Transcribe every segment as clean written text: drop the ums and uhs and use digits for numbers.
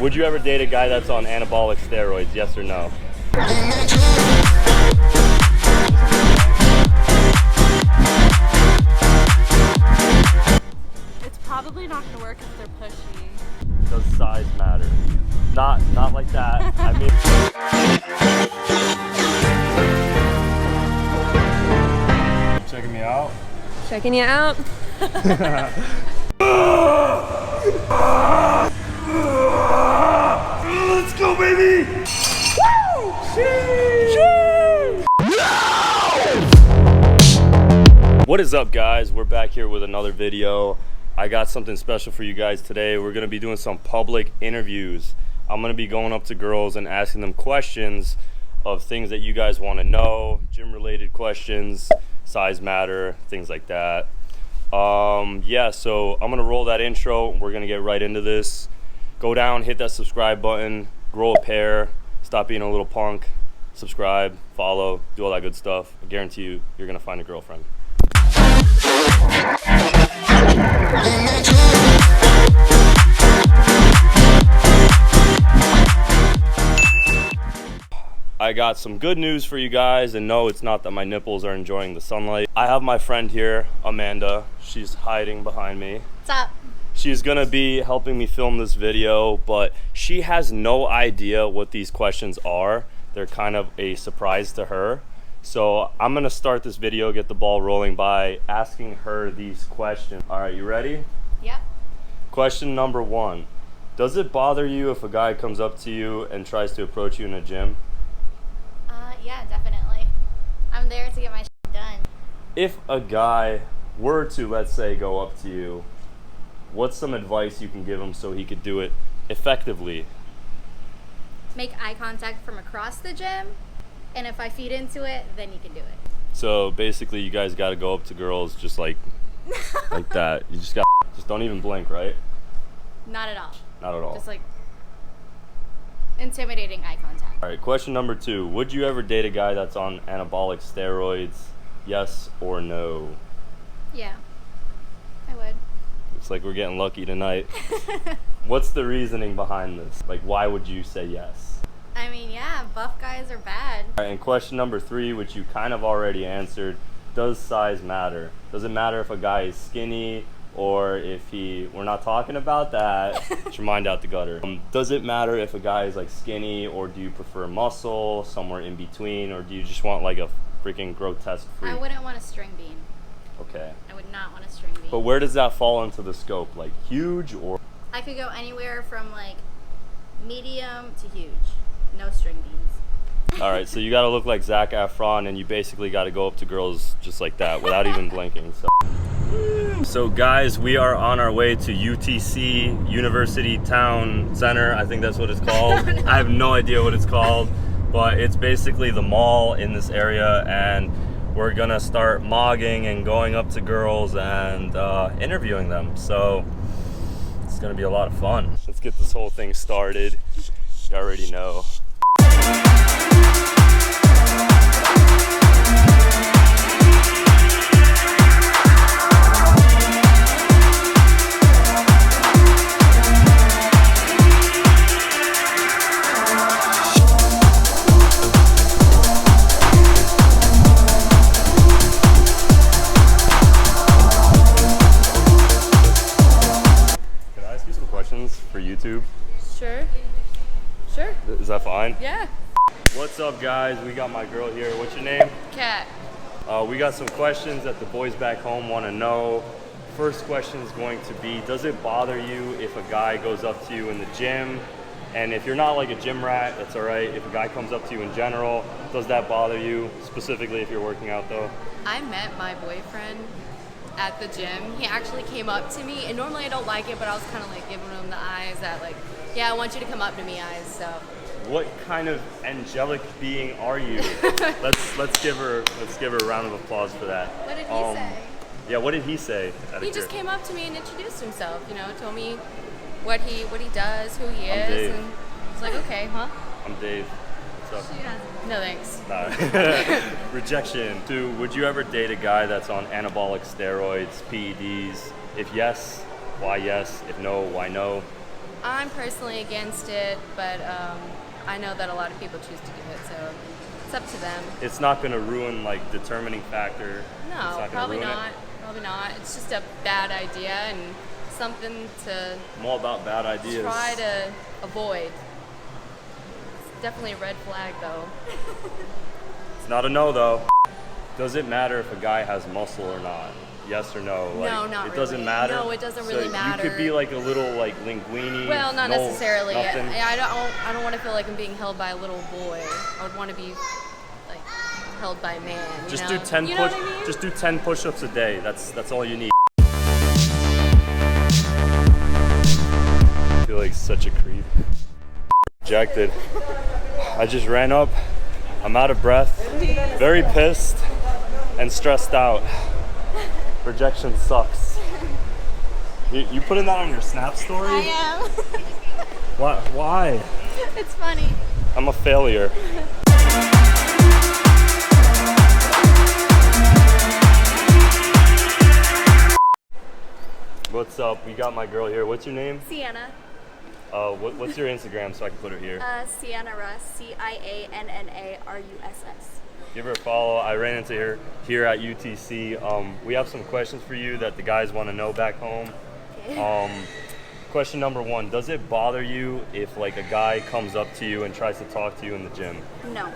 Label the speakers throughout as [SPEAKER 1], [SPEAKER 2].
[SPEAKER 1] Would you ever date a guy that's on anabolic steroids, yes or no?
[SPEAKER 2] It's probably not gonna work if they're pushy.
[SPEAKER 1] Does size matter? Not like that. I mean, you checking me out?
[SPEAKER 3] Checking you out.
[SPEAKER 1] Let's go, baby! Woo! Sheesh! What is up, guys? We're back here with another video. I got something special for you guys today. We're gonna be doing some public interviews. I'm gonna be going up to girls and asking them questions of things that you guys want to know, gym-related questions, size matter, things like that. Yeah, so I'm gonna roll that intro. We're gonna get right into this. Go down, hit that subscribe button, grow a pair, stop being a little punk, subscribe, follow, do all that good stuff. I guarantee you, you're gonna find a girlfriend. I got some good news for you guys, and no, it's not that my nipples are enjoying the sunlight. I have my friend here, Amanda. She's hiding behind me.
[SPEAKER 2] What's up?
[SPEAKER 1] She's gonna be helping me film this video, but she has no idea what these questions are. They're kind of a surprise to her. So I'm gonna start this video, get the ball rolling by asking her these questions. All right, you ready?
[SPEAKER 2] Yep.
[SPEAKER 1] Question number 1. Does it bother you if a guy comes up to you and tries to approach you in a gym?
[SPEAKER 2] Yeah, definitely. I'm there to get my shit done.
[SPEAKER 1] If a guy were to, let's say, go up to you, what's some advice you can give him so he could do it effectively?
[SPEAKER 2] Make eye contact from across the gym, and if I feed into it, then you can do it.
[SPEAKER 1] So basically, you guys got to go up to girls just like that. You just don't even blink, right?
[SPEAKER 2] Not at all.
[SPEAKER 1] Not at all.
[SPEAKER 2] Just like intimidating eye contact.
[SPEAKER 1] All right, question number 2. Would you ever date a guy that's on anabolic steroids? Yes or no?
[SPEAKER 2] Yeah, I would.
[SPEAKER 1] Looks like we're getting lucky tonight. What's the reasoning behind this? Like, why would you say yes?
[SPEAKER 2] I mean, yeah, buff guys are bad.
[SPEAKER 1] All right, and question number 3, which you kind of already answered, does size matter? Does it matter if a guy is skinny or if we're not talking about that, get your mind out the gutter. Does it matter if a guy is like skinny, or do you prefer muscle, somewhere in between, or do you just want like a freaking grotesque freak?
[SPEAKER 2] I wouldn't want a string bean.
[SPEAKER 1] Okay.
[SPEAKER 2] I would not want a string bean.
[SPEAKER 1] But where does that fall into the scope? Like huge or?
[SPEAKER 2] I could go anywhere from like medium to huge. No string beans.
[SPEAKER 1] All right, so you gotta look like Zac Efron, and you basically gotta go up to girls just like that without even blinking. So guys, we are on our way to UTC, University Town Center. I think that's what it's called.
[SPEAKER 2] No.
[SPEAKER 1] I have no idea what it's called, but it's basically the mall in this area, and we're gonna start mogging and going up to girls and interviewing them. So it's gonna be a lot of fun. Let's get this whole thing started. You already know. For YouTube?
[SPEAKER 2] Sure. Sure.
[SPEAKER 1] Is that fine?
[SPEAKER 2] Yeah.
[SPEAKER 1] What's up, guys? We got my girl here. What's your name?
[SPEAKER 2] Cat.
[SPEAKER 1] We got some questions that the boys back home want to know. First question is going to be, does it bother you if a guy goes up to you in the gym? And if you're not like a gym rat, it's all right. If a guy comes up to you in general, does that bother you? Specifically if you're working out though?
[SPEAKER 3] I met my boyfriend at the gym. He actually came up to me, and normally I don't like it, but I was kind of like giving him the eyes that like, yeah, I want you to come up to me eyes. So
[SPEAKER 1] what kind of angelic being are you? let's give her a round of applause for that.
[SPEAKER 2] What did he say?
[SPEAKER 1] Yeah, what did he say?
[SPEAKER 3] He just came up to me and introduced himself, you know, told me what he does, who he is,
[SPEAKER 1] Dave.
[SPEAKER 3] and I was like, okay, huh?
[SPEAKER 1] I'm Dave. What's up?
[SPEAKER 3] No thanks.
[SPEAKER 1] Rejection. 2, would you ever date a guy that's on anabolic steroids, PEDs? If yes, why yes? If no, why no?
[SPEAKER 3] I'm personally against it, but I know that a lot of people choose to do it, so it's up to them.
[SPEAKER 1] It's not going to ruin like determining factor. It's
[SPEAKER 3] No,
[SPEAKER 1] not gonna
[SPEAKER 3] probably
[SPEAKER 1] ruin
[SPEAKER 3] not.
[SPEAKER 1] It.
[SPEAKER 3] Probably not. It's just a bad idea and something to
[SPEAKER 1] I'm all about bad ideas.
[SPEAKER 3] try to avoid. It's definitely a red flag, though.
[SPEAKER 1] It's not a no though. Does it matter if a guy has muscle or not? Yes or no? Like,
[SPEAKER 3] No, not
[SPEAKER 1] it doesn't
[SPEAKER 3] really.
[SPEAKER 1] matter.
[SPEAKER 3] No, it doesn't really
[SPEAKER 1] So
[SPEAKER 3] matter.
[SPEAKER 1] You could be like a little like linguini.
[SPEAKER 3] Well, not
[SPEAKER 1] no,
[SPEAKER 3] necessarily.
[SPEAKER 1] Nothing.
[SPEAKER 3] I don't want to feel like I'm being held by a little boy. I would want to be like held by a man.
[SPEAKER 1] Just
[SPEAKER 3] know?
[SPEAKER 1] do 10
[SPEAKER 3] You know
[SPEAKER 1] push.
[SPEAKER 3] what I mean?
[SPEAKER 1] Just do 10 push-ups a day. That's all you need. I feel like such a creep. Rejected. I just ran up. I'm out of breath. Very pissed and stressed out. Rejection sucks. You putting that on your Snap story?
[SPEAKER 2] I am.
[SPEAKER 1] Why?
[SPEAKER 2] It's funny.
[SPEAKER 1] I'm a failure. What's up? We got my girl here. What's your name?
[SPEAKER 2] Sienna.
[SPEAKER 1] What's your Instagram so I can put her here?
[SPEAKER 2] Sienna Russ. CIANNARUSS.
[SPEAKER 1] Give her a follow. I ran into her here at UTC. We have some questions for you that the guys want to know back home.
[SPEAKER 2] Okay.
[SPEAKER 1] Question number 1, does it bother you if like a guy comes up to you and tries to talk to you in the gym?
[SPEAKER 2] No.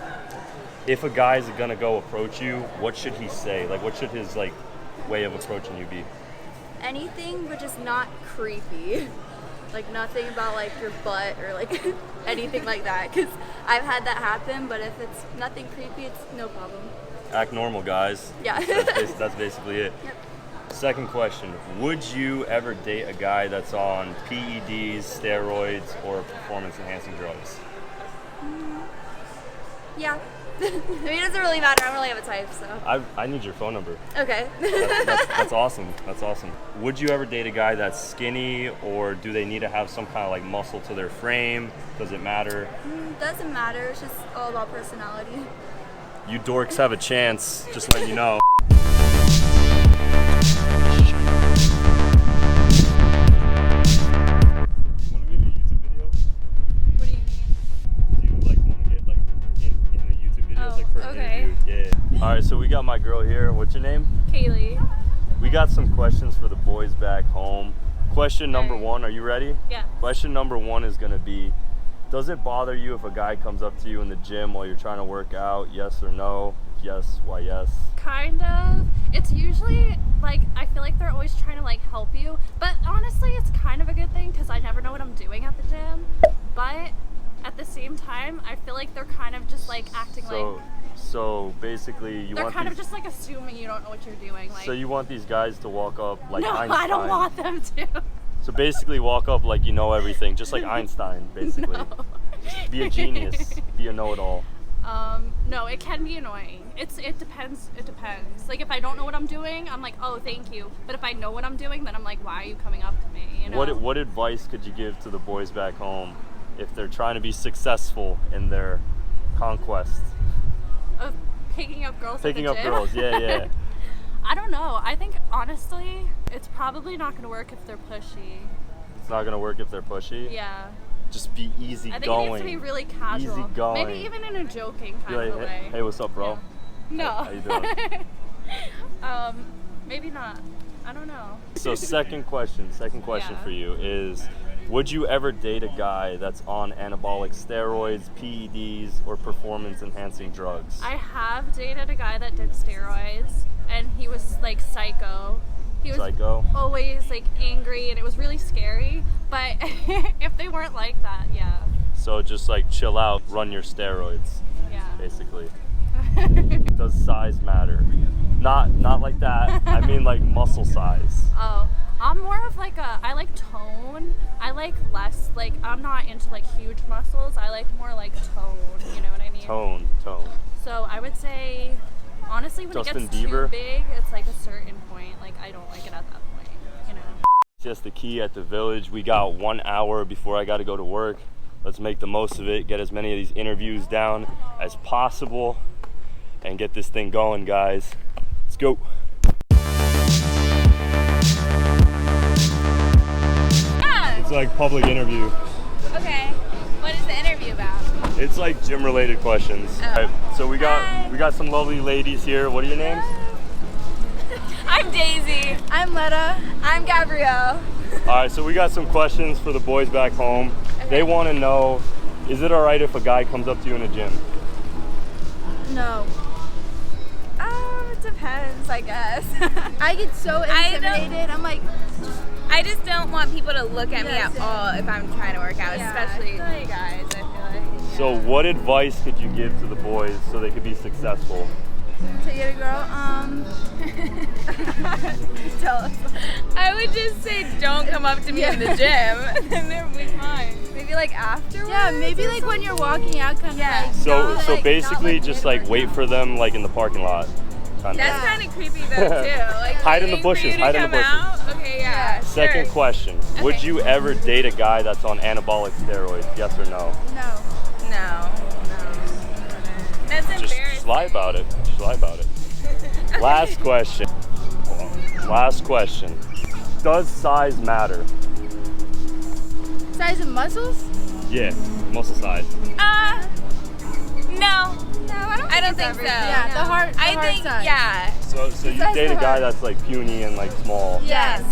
[SPEAKER 1] If a guy's gonna go approach you, what should he say? Like what should his like way of approaching you be?
[SPEAKER 2] Anything but just not creepy. Like nothing about like your butt or like anything like that, because I've had that happen, but if it's nothing creepy, it's no problem.
[SPEAKER 1] Act normal, guys.
[SPEAKER 2] Yeah.
[SPEAKER 1] That's basically it.
[SPEAKER 2] Yep.
[SPEAKER 1] Second question, would you ever date a guy that's on PEDs, steroids, or performance enhancing drugs?
[SPEAKER 2] Yeah. I mean, it doesn't really matter. I don't really have a type, so.
[SPEAKER 1] I need your phone number.
[SPEAKER 2] Okay.
[SPEAKER 1] That's awesome. That's awesome. Would you ever date a guy that's skinny, or do they need to have some kind of like muscle to their frame? Does it matter?
[SPEAKER 2] Doesn't matter. It's just all about personality.
[SPEAKER 1] You dorks have a chance, just letting you know. All right, so we got my girl here. What's your name?
[SPEAKER 4] Kaley.
[SPEAKER 1] We got some questions for the boys back home. Question number 1, are you ready?
[SPEAKER 4] Yeah.
[SPEAKER 1] Question number 1 is gonna be, does it bother you if a guy comes up to you in the gym while you're trying to work out? Yes or no? If yes, why yes?
[SPEAKER 4] Kind of. It's usually like, I feel like they're always trying to like help you, but honestly it's kind of a good thing because I never know what I'm doing at the gym. But at the same time, I feel like they're kind of just like acting
[SPEAKER 1] So basically you
[SPEAKER 4] they're
[SPEAKER 1] want
[SPEAKER 4] kind
[SPEAKER 1] these,
[SPEAKER 4] of just like assuming you don't know what you're doing. Like,
[SPEAKER 1] so you want these guys to walk up like
[SPEAKER 4] no,
[SPEAKER 1] Einstein?
[SPEAKER 4] I don't want them to.
[SPEAKER 1] So basically walk up like you know everything, just like Einstein, basically.
[SPEAKER 4] No.
[SPEAKER 1] Just be a genius, be a know-it-all.
[SPEAKER 4] No, it can be annoying. It depends. It depends. Like if I don't know what I'm doing, I'm like, oh, thank you. But if I know what I'm doing, then I'm like, why are you coming up to me? You know?
[SPEAKER 1] What advice could you give to the boys back home if they're trying to be successful in their conquest?
[SPEAKER 4] Of picking up girls.
[SPEAKER 1] Picking
[SPEAKER 4] at
[SPEAKER 1] up
[SPEAKER 4] the gym?
[SPEAKER 1] girls, yeah.
[SPEAKER 4] I don't know. I think honestly, it's probably not going to work if they're pushy.
[SPEAKER 1] It's not gonna work if they're pushy.
[SPEAKER 4] Yeah.
[SPEAKER 1] Just be easy
[SPEAKER 4] I think
[SPEAKER 1] going.
[SPEAKER 4] it needs to be really casual.
[SPEAKER 1] Easy going.
[SPEAKER 4] Maybe even in a joking kind
[SPEAKER 1] Be like,
[SPEAKER 4] of a way.
[SPEAKER 1] hey, what's up, bro?
[SPEAKER 4] No.
[SPEAKER 1] How you doing?
[SPEAKER 4] Maybe not. I don't know.
[SPEAKER 1] So second question
[SPEAKER 4] Yeah.
[SPEAKER 1] for you is, would you ever date a guy that's on anabolic steroids, PEDs, or performance enhancing drugs?
[SPEAKER 4] I have dated a guy that did steroids, and he was like psycho. He was
[SPEAKER 1] Psycho?
[SPEAKER 4] always like angry, and it was really scary. But if they weren't like that, yeah.
[SPEAKER 1] So just like chill out, run your steroids,
[SPEAKER 4] Yeah.
[SPEAKER 1] basically. Does size matter? Not like that. I mean like muscle size.
[SPEAKER 4] Oh, I'm more of like I like tone. I like less, like, I'm not into like huge muscles. I like more like tone, you know what I mean?
[SPEAKER 1] Tone.
[SPEAKER 4] So I would say, honestly, when
[SPEAKER 1] Justin
[SPEAKER 4] it gets
[SPEAKER 1] Bieber?
[SPEAKER 4] too big, it's like a certain point. Like, I don't like it at that point, you know?
[SPEAKER 1] Just the key at the village. We got 1 hour before I got to go to work. Let's make the most of it, get as many of these interviews down as possible, and get this thing going, guys. Let's go.
[SPEAKER 4] Yeah,
[SPEAKER 1] It's like public interview.
[SPEAKER 5] Okay. What is the interview about?
[SPEAKER 1] It's like gym related questions.
[SPEAKER 5] Oh.
[SPEAKER 1] All right, so we
[SPEAKER 5] Hi.
[SPEAKER 1] got some lovely ladies here. What are your names?
[SPEAKER 5] I'm Daisy. I'm Letta. I'm Gabrielle.
[SPEAKER 1] All right, so we got some questions for the boys back home.
[SPEAKER 5] Okay.
[SPEAKER 1] They want to know, is it all right if a guy comes up to you in a gym?
[SPEAKER 2] No.
[SPEAKER 5] It depends, I guess.
[SPEAKER 2] I get so
[SPEAKER 5] I don't-
[SPEAKER 2] intimidated. I'm like,
[SPEAKER 5] I just don't want people to look at me
[SPEAKER 2] Yeah,
[SPEAKER 5] at
[SPEAKER 2] same.
[SPEAKER 5] all if I'm trying to work out,
[SPEAKER 2] Yeah,
[SPEAKER 5] especially
[SPEAKER 2] I feel like-
[SPEAKER 5] guys, I feel like.
[SPEAKER 1] So what advice could you give to the boys so they could be successful?
[SPEAKER 2] to get a girl, tell us.
[SPEAKER 5] I would just say don't come up to me in the gym, and they'll be fine. Maybe like afterwards?
[SPEAKER 2] Yeah, maybe like when you're walking out, kind of
[SPEAKER 5] Yeah.
[SPEAKER 2] like.
[SPEAKER 1] So
[SPEAKER 2] not,
[SPEAKER 1] so
[SPEAKER 2] like,
[SPEAKER 1] basically
[SPEAKER 2] not, like,
[SPEAKER 1] just
[SPEAKER 2] mid
[SPEAKER 1] like wait
[SPEAKER 2] workout.
[SPEAKER 1] for them like in the parking lot. Kinda.
[SPEAKER 5] That's kind of creepy though, too. Like,
[SPEAKER 1] Hide in the
[SPEAKER 5] waiting for
[SPEAKER 1] bushes,
[SPEAKER 5] you to
[SPEAKER 1] hide in the
[SPEAKER 5] come out? Okay, yeah.
[SPEAKER 1] Second
[SPEAKER 5] sure.
[SPEAKER 1] question. Would
[SPEAKER 5] Okay.
[SPEAKER 1] you ever date a guy that's on anabolic steroids? Yes or no?
[SPEAKER 2] No.
[SPEAKER 5] No. That's
[SPEAKER 1] Just
[SPEAKER 5] embarrassing.
[SPEAKER 1] lie about it. Just lie about it. Last question. Last question. Does size matter?
[SPEAKER 2] Size of muscles?
[SPEAKER 1] Yeah, muscle size.
[SPEAKER 5] No. I don't think so.
[SPEAKER 2] Yeah, the heart. The
[SPEAKER 5] I
[SPEAKER 2] heart
[SPEAKER 5] think,
[SPEAKER 2] size.
[SPEAKER 5] yeah.
[SPEAKER 1] So you
[SPEAKER 2] Size
[SPEAKER 1] date a
[SPEAKER 2] of
[SPEAKER 1] guy
[SPEAKER 2] heart.
[SPEAKER 1] that's like puny and like small.
[SPEAKER 2] Yes.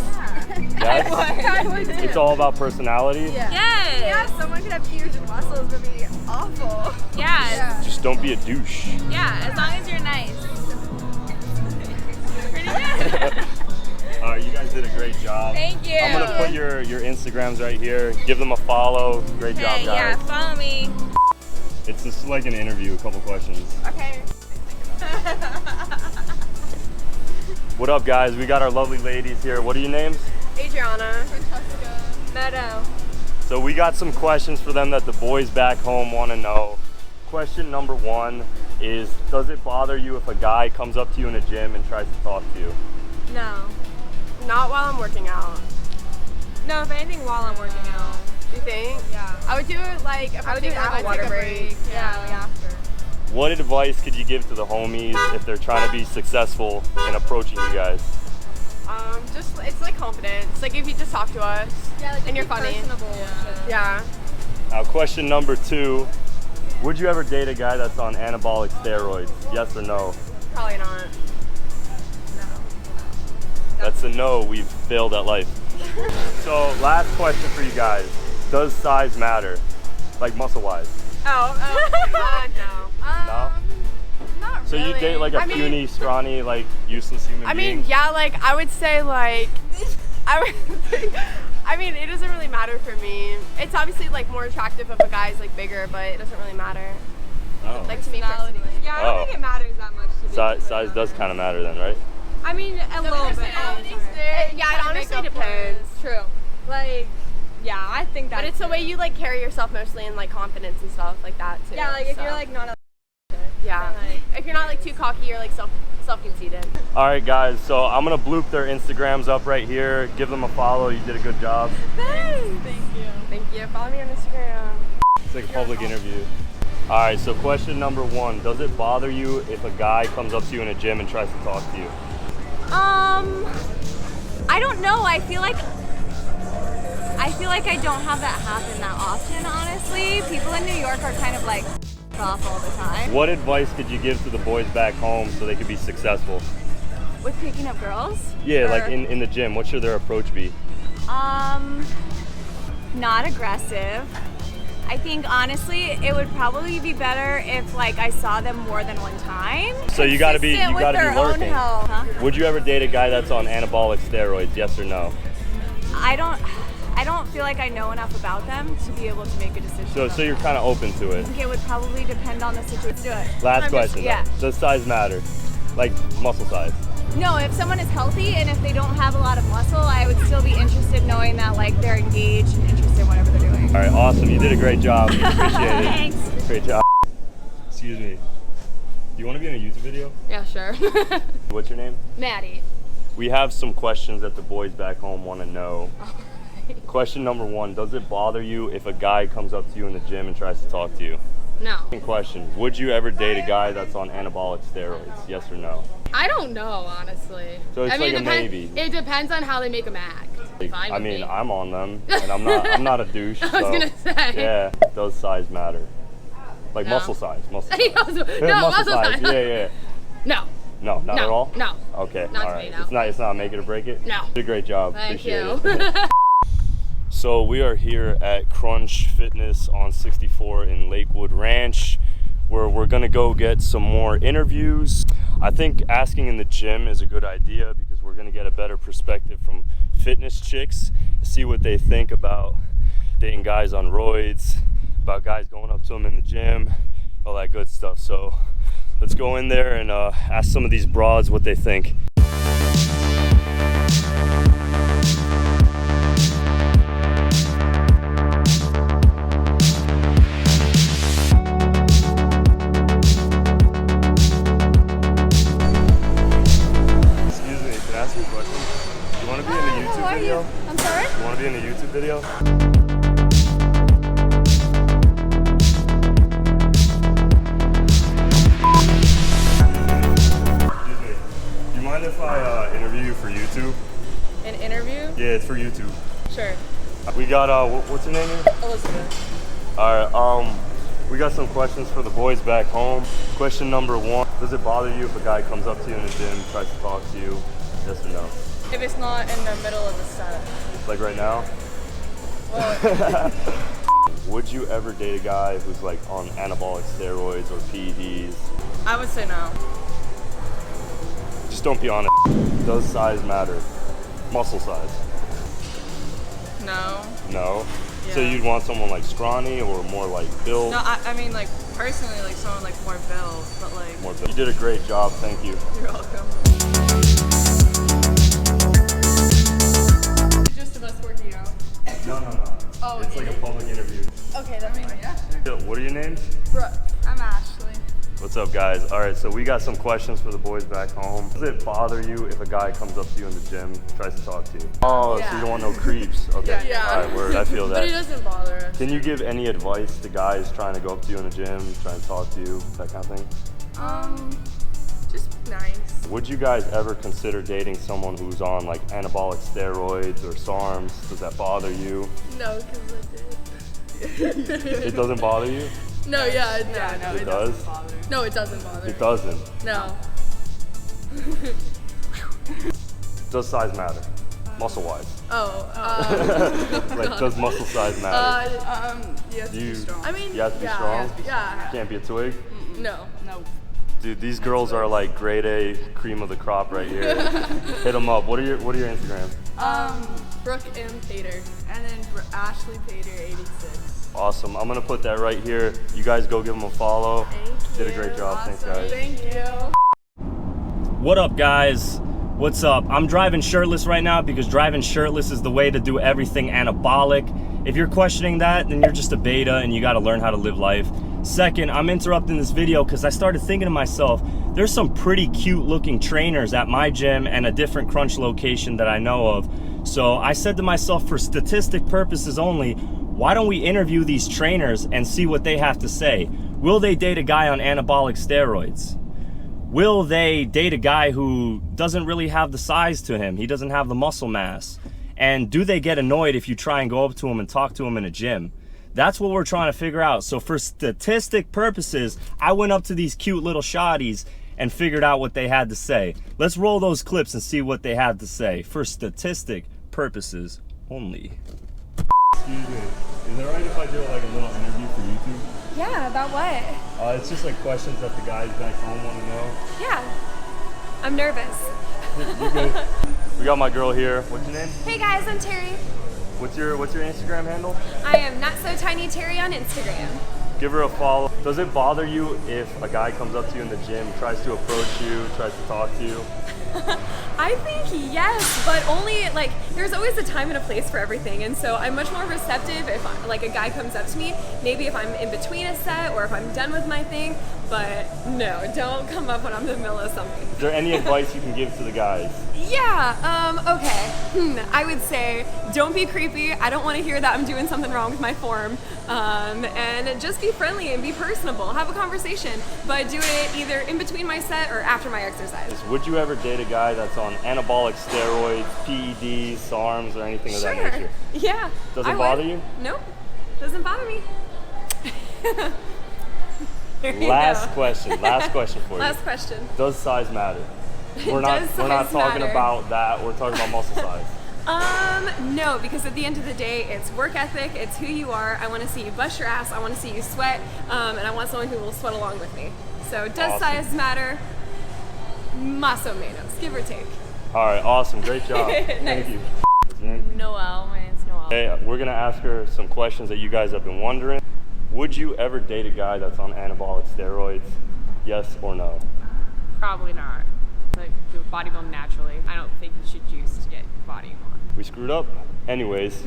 [SPEAKER 1] Yes?
[SPEAKER 2] I would too.
[SPEAKER 1] It's all about personality.
[SPEAKER 2] Yeah.
[SPEAKER 5] Yes.
[SPEAKER 2] Yeah, someone could have huge muscles would be awful.
[SPEAKER 5] Yeah.
[SPEAKER 1] Just don't be a douche.
[SPEAKER 5] Yeah, as long as you're nice. Pretty good.
[SPEAKER 1] All right, you guys did a great job.
[SPEAKER 5] Thank you.
[SPEAKER 1] I'm gonna put your Instagrams right here. Give them a follow. Great job,
[SPEAKER 5] Okay, yeah,
[SPEAKER 1] guys.
[SPEAKER 5] follow me.
[SPEAKER 1] It's just like an interview, a couple questions.
[SPEAKER 5] Okay.
[SPEAKER 1] What up, guys? We got our lovely ladies here. What are your names?
[SPEAKER 5] Adriana. Meadow.
[SPEAKER 1] So we got some questions for them that the boys back home want to know. Question number one is, does it bother you if a guy comes up to you in a gym and tries to talk to you?
[SPEAKER 6] No. Not while I'm working out. No, if anything, while I'm working out. You think? Yeah. I would do it like if I would do it
[SPEAKER 5] have a water break.
[SPEAKER 6] Yeah, like after.
[SPEAKER 1] What advice could you give to the homies if they're trying to be successful in approaching you guys?
[SPEAKER 6] Just it's like confidence. Like if you just talk to us and you're funny. Yeah.
[SPEAKER 1] Now, question number two, would you ever date a guy that's on anabolic steroids? Yes or no?
[SPEAKER 6] Probably not.
[SPEAKER 1] That's a no. We've failed at life. So, last question for you guys. Does size matter? Like muscle-wise?
[SPEAKER 6] No.
[SPEAKER 1] No?
[SPEAKER 2] Not
[SPEAKER 1] So
[SPEAKER 2] really.
[SPEAKER 1] you date like a
[SPEAKER 6] I mean-
[SPEAKER 1] puny, scrawny, like useless human
[SPEAKER 6] I
[SPEAKER 1] being?
[SPEAKER 6] mean, yeah, like I would say like I mean, it doesn't really matter for me. It's obviously like more attractive if a guy's like bigger, but it doesn't really matter.
[SPEAKER 1] Oh.
[SPEAKER 6] Like to me personally.
[SPEAKER 7] Yeah, I don't
[SPEAKER 1] Oh.
[SPEAKER 7] think it matters that much to me.
[SPEAKER 1] Size does kind of matter then, right?
[SPEAKER 7] I mean, a little bit.
[SPEAKER 6] Yeah, it honestly depends.
[SPEAKER 7] True. Like, yeah, I think that.
[SPEAKER 6] But it's the way you like carry yourself mostly, and like confidence and stuff like that too.
[SPEAKER 7] Yeah, like if
[SPEAKER 6] so.
[SPEAKER 7] you're like not a.
[SPEAKER 6] Yeah. If you're not like too cocky or like self-conceited.
[SPEAKER 1] All right, guys. So I'm gonna bloop their Instagrams up right here. Give them a follow. You did a good job.
[SPEAKER 6] Thank you. Follow me on Instagram.
[SPEAKER 1] It's like a public interview. All right. So question number one: does it bother you if a guy comes up to you in a gym and tries to talk to you?
[SPEAKER 3] I don't know. I feel like I don't have that happen that often, honestly. People in New York are kind of like off all the time.
[SPEAKER 1] What advice could you give to the boys back home so they could be successful?
[SPEAKER 3] With picking up girls?
[SPEAKER 1] Yeah, like
[SPEAKER 3] Or-
[SPEAKER 1] in the gym. What should their approach be?
[SPEAKER 3] Not aggressive. I think honestly, it would probably be better if like I saw them more than one time.
[SPEAKER 1] So you gotta be
[SPEAKER 3] Consistent with their own
[SPEAKER 1] lurking.
[SPEAKER 3] health. Huh?
[SPEAKER 1] Would you ever date a guy that's on anabolic steroids? Yes or no?
[SPEAKER 3] I don't feel like I know enough about them to be able to make a decision.
[SPEAKER 1] So you're kind of open to it.
[SPEAKER 3] I think it would probably depend on the situation. Let's do it.
[SPEAKER 1] Last question.
[SPEAKER 3] yeah.
[SPEAKER 1] Does size matter? Like muscle size?
[SPEAKER 3] No, if someone is healthy and if they don't have a lot of muscle, I would still be interested knowing that like they're engaged and interested in whatever they're doing.
[SPEAKER 1] All right, awesome. You did a great job. Appreciate it.
[SPEAKER 3] Thanks.
[SPEAKER 1] Great job. Excuse me. Do you want to be in a YouTube video?
[SPEAKER 6] Yeah, sure.
[SPEAKER 1] What's your name?
[SPEAKER 6] Maddie.
[SPEAKER 1] We have some questions that the boys back home want to know. Question number one, does it bother you if a guy comes up to you in the gym and tries to talk to you?
[SPEAKER 6] No.
[SPEAKER 1] Second question, would you ever date a guy that's on anabolic steroids? Yes or no?
[SPEAKER 6] I don't know, honestly.
[SPEAKER 1] So it's like
[SPEAKER 6] it
[SPEAKER 1] a maybe.
[SPEAKER 6] It depends on how they make them act.
[SPEAKER 3] Fine
[SPEAKER 1] I
[SPEAKER 3] with
[SPEAKER 1] mean,
[SPEAKER 3] me.
[SPEAKER 1] I'm on them, and I'm not a douche.
[SPEAKER 3] I was
[SPEAKER 1] so,
[SPEAKER 3] gonna say.
[SPEAKER 1] Yeah, does size matter? Like
[SPEAKER 3] No.
[SPEAKER 1] muscle size, muscle size.
[SPEAKER 3] No, muscle size.
[SPEAKER 1] Yeah.
[SPEAKER 3] No.
[SPEAKER 1] No, not
[SPEAKER 3] No,
[SPEAKER 1] at all?
[SPEAKER 3] no.
[SPEAKER 1] Okay,
[SPEAKER 3] Not
[SPEAKER 1] all
[SPEAKER 3] to
[SPEAKER 1] right.
[SPEAKER 3] me, no.
[SPEAKER 1] It's not make it or break it?
[SPEAKER 3] No.
[SPEAKER 1] You did a great job.
[SPEAKER 3] Thank
[SPEAKER 1] Appreciate
[SPEAKER 3] you.
[SPEAKER 1] it. So we are here at Crunch Fitness on 64 in Lakewood Ranch, where we're gonna go get some more interviews. I think asking in the gym is a good idea because we're gonna get a better perspective from fitness chicks, see what they think about dating guys on roids, about guys going up to them in the gym, all that good stuff. So let's go in there and ask some of these broads what they think. Excuse me, can I ask you a question? Do you want to be in a YouTube video?
[SPEAKER 2] I'm sorry?
[SPEAKER 1] You want to be in a YouTube video? Excuse me. Do you mind if I interview you for YouTube?
[SPEAKER 7] An interview?
[SPEAKER 1] Yeah, it's for YouTube.
[SPEAKER 7] Sure.
[SPEAKER 1] We got what's your name?
[SPEAKER 7] Elizabeth.
[SPEAKER 1] All right. We got some questions for the boys back home. Question number 1: does it bother you if a guy comes up to you in the gym, tries to talk to you? Yes or no?
[SPEAKER 7] If it's not in the middle of the set.
[SPEAKER 1] Like right now?
[SPEAKER 7] Well,
[SPEAKER 1] Would you ever date a guy who's like on anabolic steroids or PEDs?
[SPEAKER 7] I would say no.
[SPEAKER 1] Just don't be honest. Does size matter? Muscle size?
[SPEAKER 7] No.
[SPEAKER 1] No? So
[SPEAKER 7] Yeah.
[SPEAKER 1] you'd want someone like scrawny or more like built?
[SPEAKER 7] No, I mean, like, personally, like, someone, like, more built, but, like,
[SPEAKER 1] More built. You did a great job, thank you.
[SPEAKER 7] you're welcome. Just of us working out.
[SPEAKER 1] No.
[SPEAKER 7] Oh,
[SPEAKER 1] it's like a public interview.
[SPEAKER 7] Okay, that's fine. Yeah.
[SPEAKER 1] What are your names?
[SPEAKER 7] Brooke. I'm Ashley.
[SPEAKER 1] What's up, guys? All right, so we got some questions for the boys back home. Does it bother you if a guy comes up to you in the gym, tries to talk to you? Oh, so you don't want no creeps? Okay.
[SPEAKER 7] Yeah.
[SPEAKER 1] All right, word. I feel
[SPEAKER 7] But it
[SPEAKER 1] that.
[SPEAKER 7] doesn't bother us.
[SPEAKER 1] Can you give any advice to guys trying to go up to you in the gym, trying to talk to you, that kind of thing?
[SPEAKER 7] Just nice.
[SPEAKER 1] Would you guys ever consider dating someone who's on like anabolic steroids or SARMs? Does that bother you?
[SPEAKER 7] No, because I did.
[SPEAKER 1] It doesn't bother you?
[SPEAKER 7] No, yeah, no,
[SPEAKER 1] It does?
[SPEAKER 7] No, it doesn't bother.
[SPEAKER 1] It doesn't.
[SPEAKER 7] No.
[SPEAKER 1] Does size matter? Muscle-wise.
[SPEAKER 7] Oh,
[SPEAKER 1] Like, does muscle size matter?
[SPEAKER 7] you have to
[SPEAKER 1] You-
[SPEAKER 7] be strong. I mean,
[SPEAKER 1] You have to be
[SPEAKER 7] yeah,
[SPEAKER 1] strong?
[SPEAKER 7] Yeah.
[SPEAKER 1] Can't be a twig?
[SPEAKER 7] No.
[SPEAKER 1] Dude, these girls are like grade A cream of the crop right here. Hit them up. What are your Instagram?
[SPEAKER 7] Brooke M. Pater. And then Ashley Pater 86.
[SPEAKER 1] Awesome. I'm gonna put that right here. You guys go give them a follow.
[SPEAKER 7] Thank you.
[SPEAKER 1] Did a great job. Thanks,
[SPEAKER 7] Awesome.
[SPEAKER 1] guys.
[SPEAKER 7] Thank you.
[SPEAKER 1] What up, guys? What's up? I'm driving shirtless right now because driving shirtless is the way to do everything anabolic. If you're questioning that, then you're just a beta and you gotta learn how to live life. Second, I'm interrupting this video because I started thinking to myself, there's some pretty cute looking trainers at my gym and a different Crunch location that I know of. So I said to myself, for statistic purposes only, why don't we interview these trainers and see what they have to say? Will they date a guy on anabolic steroids? Will they date a guy who doesn't really have the size to him? He doesn't have the muscle mass. And do they get annoyed if you try and go up to him and talk to him in a gym? That's what we're trying to figure out. So for statistic purposes, I went up to these cute little shawties and figured out what they had to say. Let's roll those clips and see what they had to say for statistic purposes only. Excuse me, is it alright if I do like a little interview for YouTube?
[SPEAKER 4] Yeah, about what?
[SPEAKER 1] It's just like questions that the guys back home want to know.
[SPEAKER 4] Yeah. I'm nervous.
[SPEAKER 1] You good? We got my girl here. What's your name?
[SPEAKER 4] Hey guys, I'm Terry.
[SPEAKER 1] What's your Instagram handle?
[SPEAKER 4] I am Not So Tiny Terry on Instagram.
[SPEAKER 1] Give her a follow. Does it bother you if a guy comes up to you in the gym, tries to approach you, tries to talk to you?
[SPEAKER 8] I think yes, but only like there's always a time and a place for everything, and so I'm much more receptive if like a guy comes up to me, maybe if I'm in between a set or if I'm done with my thing, but no, don't come up when I'm in the middle of something.
[SPEAKER 1] Is there any advice you can give to the guys?
[SPEAKER 8] Yeah, okay. I would say don't be creepy. I don't want to hear that I'm doing something wrong with my form. And just be friendly and be personable. Have a conversation, but do it either in between my set or after my exercise.
[SPEAKER 1] Would you ever date a guy that's on anabolic steroids, PEDs, SARMs, or anything of that nature?
[SPEAKER 8] Yeah.
[SPEAKER 1] Does it bother you?
[SPEAKER 8] Nope. Doesn't bother me.
[SPEAKER 1] Last question for you.
[SPEAKER 8] Last question.
[SPEAKER 1] Does size matter? We're not talking about that. We're talking about muscle size.
[SPEAKER 8] No, because at the end of the day, it's work ethic, it's who you are. I want to see you bust your ass, I want to see you sweat, and I want someone who will sweat along with me. So does
[SPEAKER 1] Awesome.
[SPEAKER 8] size matter? Más o menos, give or take.
[SPEAKER 1] All right, awesome, great job.
[SPEAKER 8] Nice.
[SPEAKER 1] Thank you.
[SPEAKER 5] Noelle, my name's Noelle.
[SPEAKER 1] Hey, we're gonna ask her some questions that you guys have been wondering. Would you ever date a guy that's on anabolic steroids? Yes or no?
[SPEAKER 5] Probably not. Like, do body build naturally. I don't think you should juice to get body on.
[SPEAKER 1] We screwed up. Anyways,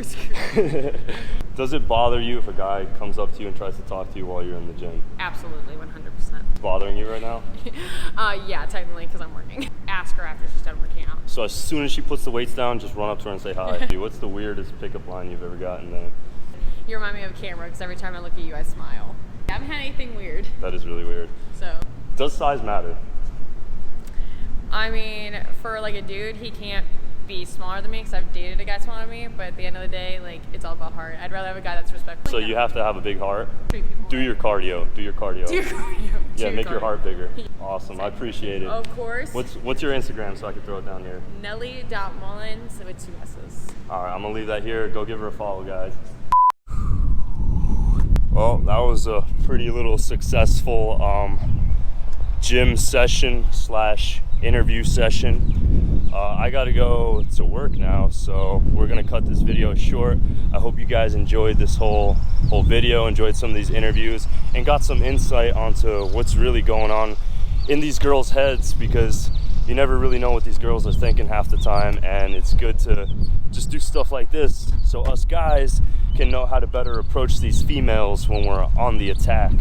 [SPEAKER 1] does it bother you if a guy comes up to you and tries to talk to you while you're in the gym?
[SPEAKER 5] Absolutely, 100%.
[SPEAKER 1] Bothering you right now?
[SPEAKER 5] Yeah, technically, because I'm working. Ask her after she's done working out.
[SPEAKER 1] So as soon as she puts the weights down, just run up to her and say hi. What's the weirdest pickup line you've ever gotten there?
[SPEAKER 5] You remind me of a camera because every time I look at you, I smile. I haven't had anything weird.
[SPEAKER 1] That is really weird.
[SPEAKER 5] So.
[SPEAKER 1] Does size matter?
[SPEAKER 5] I mean, for like a dude, he can't be smaller than me because I've dated a guy smaller than me. But at the end of the day, like, it's all about heart. I'd rather have a guy that's respectful.
[SPEAKER 1] So you have to have a big heart?
[SPEAKER 5] Treat people
[SPEAKER 1] Do your cardio. Do your cardio.
[SPEAKER 5] Do your cardio.
[SPEAKER 1] Yeah, make your heart bigger. Awesome. I appreciate it.
[SPEAKER 5] Of course.
[SPEAKER 1] What's your Instagram so I can throw it down here?
[SPEAKER 5] Nelly.Mullins with 2 S's.
[SPEAKER 1] All right, I'm gonna leave that here. Go give her a follow, guys. Well, that was a pretty little successful gym session / interview session. I gotta go to work now, so we're gonna cut this video short. I hope you guys enjoyed this whole video, enjoyed some of these interviews, and got some insight onto what's really going on in these girls' heads, because you never really know what these girls are thinking half the time, and it's good to just do stuff like this so us guys can know how to better approach these females when we're on the attack.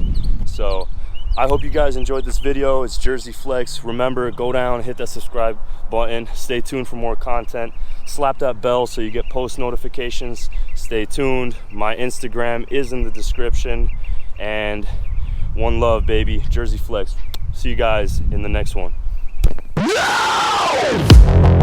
[SPEAKER 1] So I hope you guys enjoyed this video. It's Jersey Flex. Remember, go down, hit that subscribe button. Stay tuned for more content. Slap that bell so you get post notifications. Stay tuned. My Instagram is in the description. And one love, baby. Jersey Flex. See you guys in the next one. No!